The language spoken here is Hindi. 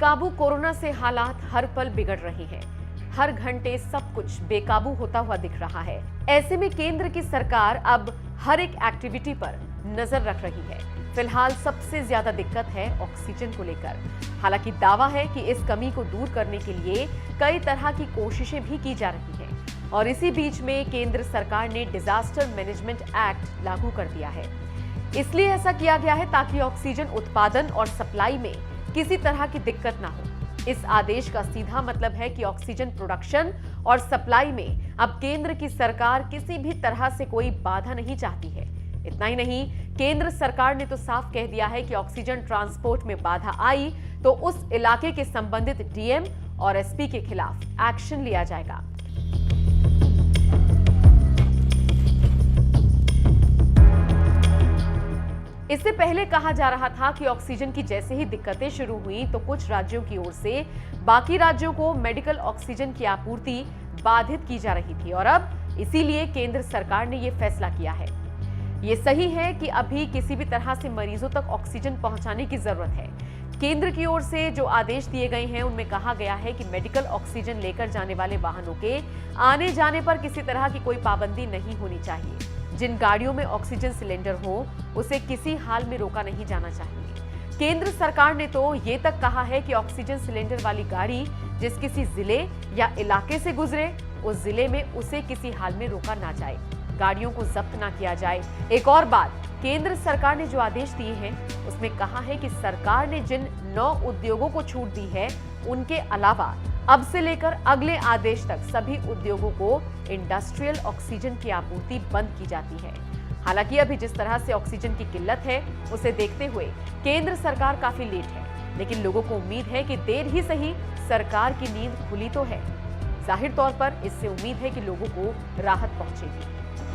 बेकाबू कोरोना से हालात हर पल बिगड़ रहे हैं। हर घंटे सब कुछ बेकाबू होता हुआ दिख रहा है। ऐसे में केंद्र की सरकार अब हर एक एक्टिविटी पर नजर रख रही है। फिलहाल सबसे ज्यादा दिक्कत है ऑक्सीजन को लेकर। हालांकि दावा है कि इस कमी को दूर करने के लिए कई तरह की कोशिशें भी की जा रही हैं। और इसी बीच में केंद्र सरकार ने डिजास्टर मैनेजमेंट एक्ट लागू कर दिया है। इसलिए ऐसा किया गया है ताकि ऑक्सीजन उत्पादन और सप्लाई में किसी तरह की दिक्कत ना हो। इस आदेश का सीधा मतलब है कि ऑक्सीजन प्रोडक्शन और सप्लाई में अब केंद्र की सरकार किसी भी तरह से कोई बाधा नहीं चाहती है। इतना ही नहीं, केंद्र सरकार ने तो साफ कह दिया है कि ऑक्सीजन ट्रांसपोर्ट में बाधा आई तो उस इलाके के संबंधित डीएम और एसपी के खिलाफ एक्शन लिया जाएगा। इससे पहले कहा जा रहा था कि ऑक्सीजन की जैसे ही दिक्कतें शुरू हुई तो कुछ राज्यों की ओर से बाकी राज्यों को मेडिकल ऑक्सीजन की आपूर्ति बाधित की जा रही थी और अब इसीलिए केंद्र सरकार ने यह फैसला किया है। ये सही है कि अभी किसी भी तरह से मरीजों तक ऑक्सीजन पहुंचाने की जरूरत है। केंद्र की ओर से जो आदेश दिए गए हैं उनमें कहा गया है कि मेडिकल ऑक्सीजन लेकर जाने वाले वाहनों के आने जाने पर किसी तरह की कोई पाबंदी नहीं होनी चाहिए। जिन गाड़ियों में ऑक्सीजन सिलेंडर हो उसे किसी हाल में रोका नहीं जाना चाहिए। केंद्र सरकार ने तो ये तक कहा है कि ऑक्सीजन सिलेंडर वाली गाड़ी जिस किसी जिले या इलाके से गुजरे उस जिले में उसे किसी हाल में रोका ना जाए, गाड़ियों को जब्त ना किया जाए। एक और बात, केंद्र सरकार ने जो आदेश दिए हैं उसमें कहा है कि सरकार ने जिन 9 उद्योगों को छूट दी है उनके अलावा अब से लेकर अगले आदेश तक सभी उद्योगों को इंडस्ट्रियल ऑक्सीजन की आपूर्ति बंद की जाती है। हालांकि अभी जिस तरह से ऑक्सीजन की किल्लत है उसे देखते हुए केंद्र सरकार काफी लेट है, लेकिन लोगों को उम्मीद है कि देर ही सही सरकार की नींद खुली तो है। जाहिर तौर पर इससे उम्मीद है कि लोगों को राहत पहुंचेगी।